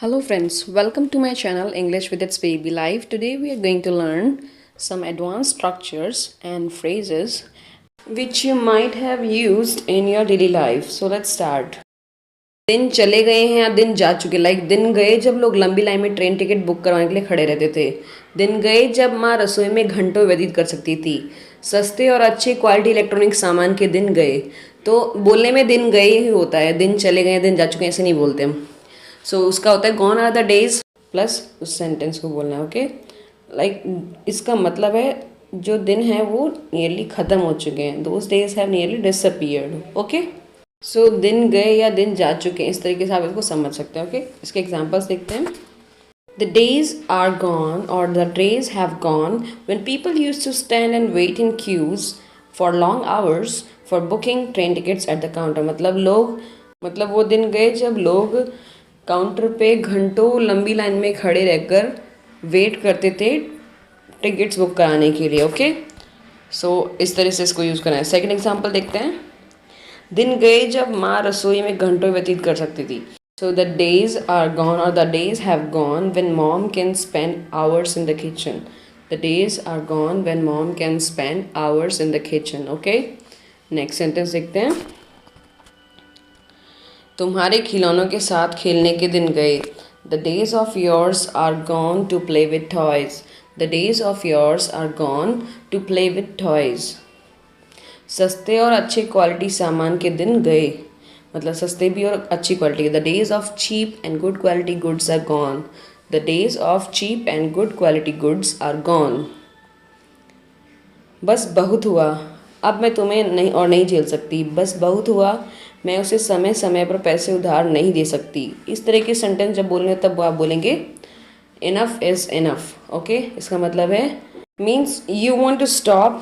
Hello friends, welcome to my channel English with its baby life. Today we are going to learn some advanced structures and phrases which you might have used in your daily life. So let's start. दिन चले गए हैं या दिन जा चुके, like दिन गए जब लोग लंबी लाइन में ट्रेन टिकट बुक करवाने के लिए खड़े रहते थे. दिन गए जब माँ रसोई में घंटों व्यतीत कर सकती थी. सस्ते और अच्छे क्वालिटी इलेक्ट्रॉनिक सामान के दिन गए. तो बोलने में दिन गए ही होता है, दिन चले गए दिन जा चुके ऐसे नहीं बोलते हम. सो उसका होता है gone are the days plus उस सेंटेंस को बोलना है. ओके, लाइक इसका मतलब है जो दिन है वो नियरली ख़त्म हो चुके हैं. Those days have nearly disappeared. Okay, so दिन गए या दिन जा चुके हैं, इस तरीके से आप इसको समझ सकते हैं. ओके, इसके एग्जांपल्स देखते हैं. The days are gone or the days have gone when people used to stand and wait in queues for long hours for booking train tickets at the counter. मतलब वो दिन गए जब लोग काउंटर पे घंटों लंबी लाइन में खड़े रहकर वेट करते थे टिकट्स बुक कराने के लिए. ओके, सो इस तरह से इसको यूज़ करना है. सेकंड एग्जांपल देखते हैं. दिन गए जब माँ रसोई में घंटों व्यतीत कर सकती थी. So the days are gone और the days have gone when mom can spend hours in the kitchen. The days are gone when mom can spend hours in the kitchen. Okay, next sentence देखते हैं. तुम्हारे खिलौनों के साथ खेलने के दिन गए. The days of yours are gone to play with toys. The days of yours are gone to play with toys. सस्ते और अच्छे क्वालिटी सामान के दिन गए, मतलब सस्ते भी और अच्छी क्वालिटी के. The days of cheap and good quality goods are gone. The days of cheap and good quality goods are gone. बस बहुत हुआ, अब मैं तुम्हें नहीं झेल सकती. बस बहुत हुआ, मैं उसे समय समय पर पैसे उधार नहीं दे सकती. इस तरह के सेंटेंस जब बोलेंगे तब आप बोलेंगे इनफ इज़ इनफ. ओके, इसका मतलब है means you want to stop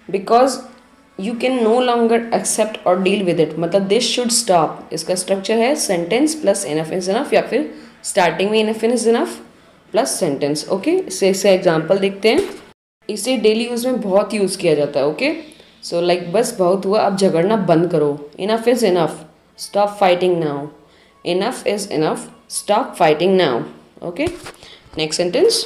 because you can no longer accept और डील विद इट. मतलब दिस शुड स्टॉप. इसका स्ट्रक्चर है sentence plus enough is enough, या फिर स्टार्टिंग में enough is enough plus sentence. Okay, इससे एग्जाम्पल देखते हैं. इसे डेली यूज़ में बहुत यूज़ किया जाता है. ओके, सो लाइक बस बहुत हुआ, अब झगड़ना बंद करो. Enough is enough, stop fighting now. Enough is enough, stop fighting now. Okay, next sentence.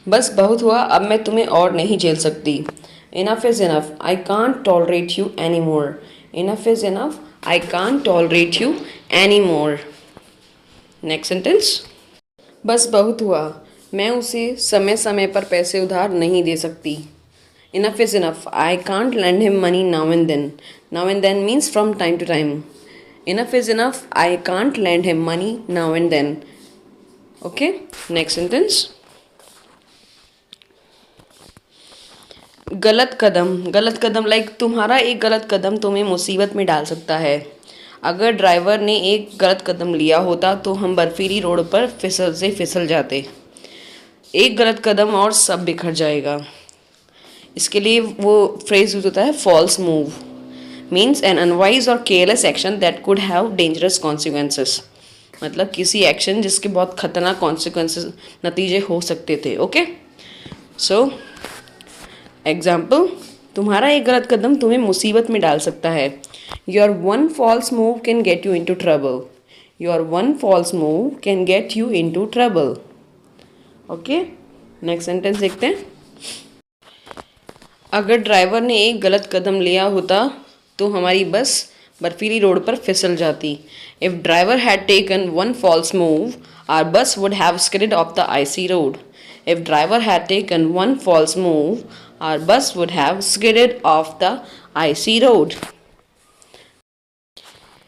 बस बहुत हुआ, अब मैं तुम्हें और नहीं झेल सकती. Enough is enough, I can't tolerate you any more. Enough is enough, I can't tolerate you any more. Next sentence. बस बहुत हुआ, मैं उसे समय समय पर पैसे उधार नहीं दे सकती. Enough is enough, I can't lend him money now and then. Now and then means from time to time. Enough is enough, I can't lend him money now and then. Okay, next sentence. गलत कदम like तुम्हारा एक गलत कदम तुम्हें मुसीबत में डाल सकता है. अगर ड्राइवर ने एक गलत कदम लिया होता तो हम बर्फीली रोड पर फिसल जाते. एक गलत कदम और सब बिखर जाएगा. इसके लिए वो फ्रेज यूज होता है false move. Means an unwise और careless action that could have dangerous consequences. मतलब किसी एक्शन जिसके बहुत खतरनाक कॉन्सिक्वेंसेस नतीजे हो सकते थे. Okay, so example. तुम्हारा एक गलत कदम तुम्हें मुसीबत में डाल सकता है. Your one false move can get you into trouble. Your one false move can get you into trouble. Okay, next sentence देखते हैं. अगर ड्राइवर ने एक गलत कदम लिया होता तो हमारी बस बर्फीली रोड पर फिसल जाती. If driver had taken one false move our bus would have skidded off the icy road. If driver had taken one false move, our bus would have skidded off the icy road.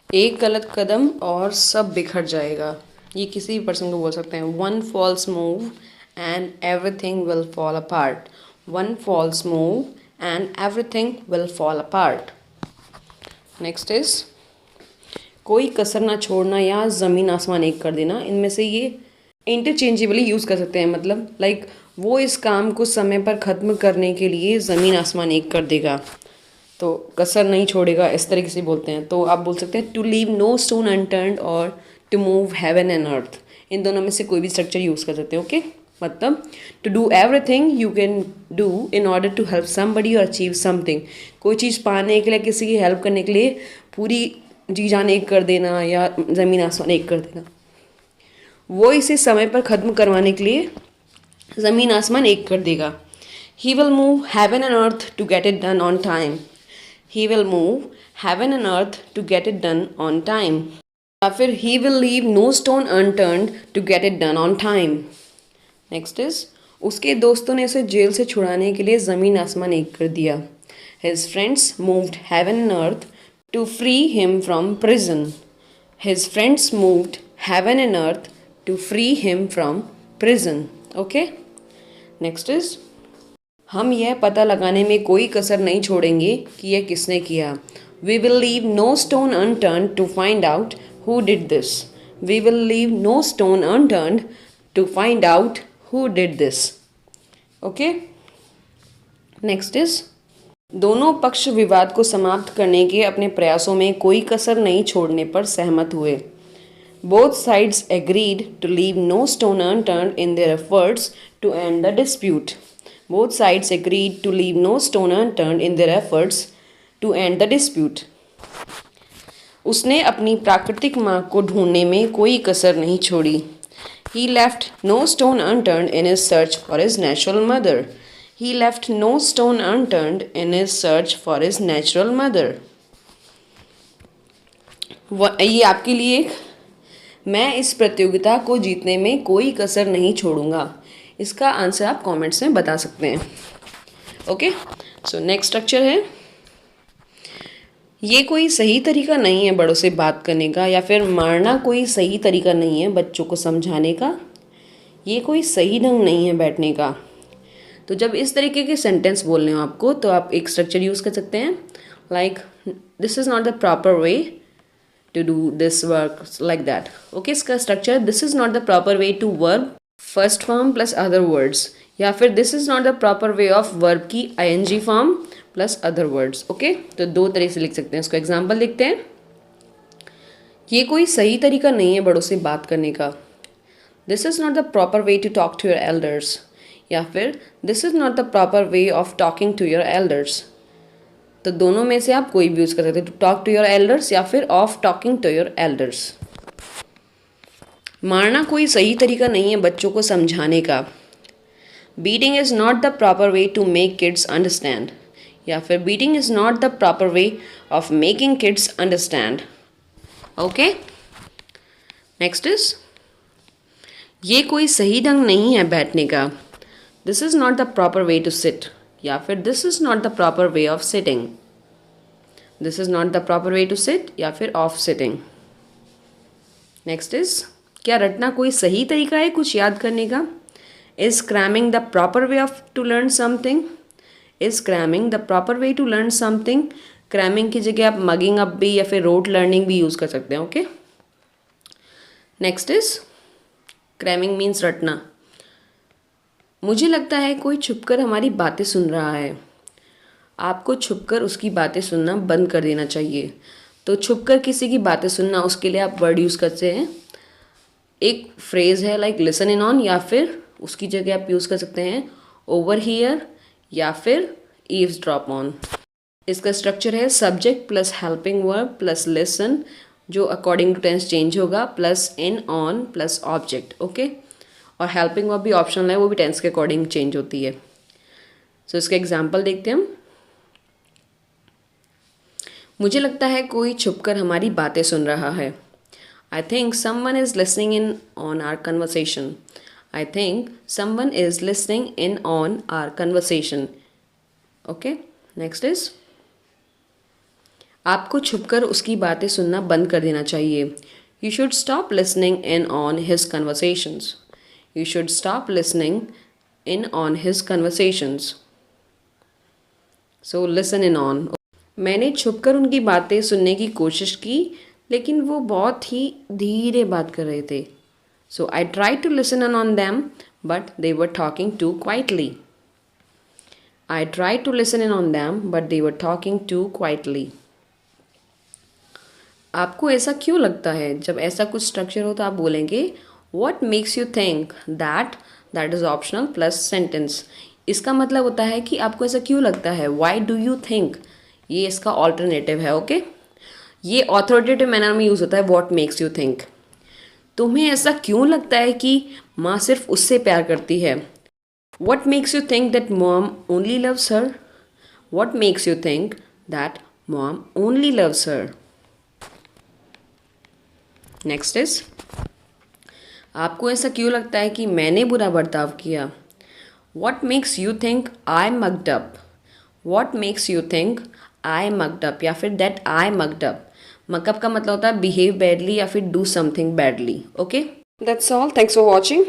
एक गलत कदम और सब बिखर जाएगा. ये किसी भी person को बोल सकते हैं. One false move and everything will fall apart. One false move and everything will fall apart. Next is कोई कसर ना छोड़ना या ज़मीन आसमान एक कर देना. इनमें से ये इंटरचेंजेबली यूज़ कर सकते हैं. मतलब लाइक वो इस काम को समय पर ख़त्म करने के लिए ज़मीन आसमान एक कर देगा, तो कसर नहीं छोड़ेगा, इस तरीके से बोलते हैं. तो आप बोल सकते हैं to leave no stone unturned और to move heaven and earth. इन दोनों में से कोई भी स्ट्रक्चर यूज़ कर सकते हैं. ओके, मतलब to do everything you can do in order to help somebody और अचीव समथिंग. कोई चीज़ पाने के लिए, किसी की हेल्प करने के लिए पूरी जी जान एक कर देना या ज़मीन आसमान एक कर देना, वो इसे समय पर ख़त्म करवाने के लिए ज़मीन आसमान एक कर देगा। He will move heaven and earth to get it done on time. He will move heaven and earth to get it done on time. या फिर he will leave no stone unturned to get it done on time. Next is, उसके दोस्तों ने उसे jail से छुड़ाने के लिए ज़मीन आसमान एक कर दिया। His friends moved heaven and earth to free him from prison. His friends moved heaven and earth to free him from prison. Okay, next is, हम यह पता लगाने में कोई कसर नहीं छोड़ेंगे कि यह किसने किया। We will leave no stone unturned to find out who did this. We will leave no stone unturned to find out who did this. Okay, next is, दोनों पक्ष विवाद को समाप्त करने के अपने प्रयासों में कोई कसर नहीं छोड़ने पर सहमत हुए। Both sides agreed to leave no stone unturned in their efforts to end the dispute. Both sides agreed to leave no stone unturned in their efforts to end the dispute. उसने अपनी प्राकृतिक माँ को ढूंढने में कोई कसर नहीं छोड़ी। He left no stone unturned in his search for his natural mother. He left no stone unturned in his search for his natural mother. ये आपके लिए एक, मैं इस प्रतियोगिता को जीतने में कोई कसर नहीं छोड़ूंगा। इसका आंसर आप कमेंट्स में बता सकते हैं। ओके, सो नेक्स्ट स्ट्रक्चर है, ये कोई सही तरीका नहीं है बड़ों से बात करने का, या फिर मारना कोई सही तरीका नहीं है बच्चों को समझाने का। ये कोई सही ढंग नहीं है बैठने का। तो जब इस तरीके के सेंटेंस बोलने हो आपको, तो आप एक स्ट्रक्चर यूज़ कर सकते हैं, like this is not the proper way to do this work, like that. Okay, इसका structure, this is not the proper way to verb first form plus other words, या फिर this is not the proper way of verb की ing form plus other words. Okay, तो दो तरह से लिख सकते हैं इसको। एग्जाम्पल लिखते हैं, ये कोई सही तरीका नहीं है बड़ों से बात करने का। This is not the proper way to talk to your elders, या फिर this is not the proper way of talking to your elders. तो दोनों में से आप कोई भी यूज़ कर सकते हैं, to talk to your elders या फिर of talking to your elders. मारना कोई सही तरीका नहीं है बच्चों को समझाने का। Beating is not the proper way to make kids understand, या फिर beating is not the proper way of making kids understand. Okay, next is, ये कोई सही ढंग नहीं है बैठने का। This is not the proper way to sit, या फिर this is not the proper way of sitting. This is not the proper way to sit या फिर ऑफ सिटिंग। नेक्स्ट इज, क्या रटना कोई सही तरीका है कुछ याद करने का। Is cramming the proper way of to learn something. Is cramming the proper way to learn something. Cramming की जगह आप मगिंग अप भी या फिर रोट लर्निंग भी यूज़ कर सकते हैं। Okay, next is, cramming means रटना। मुझे लगता है कोई छुपकर हमारी बातें सुन रहा है। आपको छुपकर उसकी बातें सुनना बंद कर देना चाहिए। तो छुपकर किसी की बातें सुनना, उसके लिए आप वर्ड यूज़ करते हैं, एक फ्रेज़ है लाइक लिसन इन ऑन, या फिर उसकी जगह आप यूज़ कर सकते हैं ओवर हियर या फिर ईव्स ड्रॉप ऑन। इसका स्ट्रक्चर है subject plus helping verb plus listen, जो अकॉर्डिंग टू टेंस चेंज होगा, plus in on plus object. Okay, और हेल्पिंग वर्ब भी ऑप्शनल है, वो भी टेंस के अकॉर्डिंग चेंज होती है। सो इसका एग्जाम्पल देखते हैं हम। मुझे लगता है कोई छुपकर हमारी बातें सुन रहा है। I think someone is listening in on our conversation. I think someone is listening in on our conversation. Okay, next is, आपको छुपकर उसकी बातें सुनना बंद कर देना चाहिए। You should stop listening in on his conversations. You should stop listening in on his conversations. So listen in on. मैंने छुपकर उनकी बातें सुनने की कोशिश की, लेकिन वो बहुत ही धीरे बात कर रहे थे। So I tried to listen in on them, but they were talking too quietly. I tried to listen in on them, but they were talking too quietly. आपको ऐसा क्यों लगता है? जब ऐसा कुछ स्ट्रक्चर हो तो आप बोलेंगे What makes you think that? That is optional plus sentence. इसका मतलब होता है कि आपको ऐसा क्यों लगता है। Why do you think? ये इसका ऑल्टरनेटिव है। ओके, ये ऑथोरिटेटिव मैनर में यूज़ होता है व्हाट मेक्स यू थिंक। तुम्हें ऐसा क्यों लगता है कि माँ सिर्फ उससे प्यार करती है? What makes you think that mom only loves her? What makes you think that mom only loves her? Next is, आपको ऐसा क्यों लगता है कि मैंने बुरा बर्ताव किया? What makes you think I mugged up? What makes you think I mugged up या फिर दैट आई मग्ड अप? मकअप का मतलब होता है बिहेव बैडली या फिर do something badly. Okay, that's all, thanks for watching.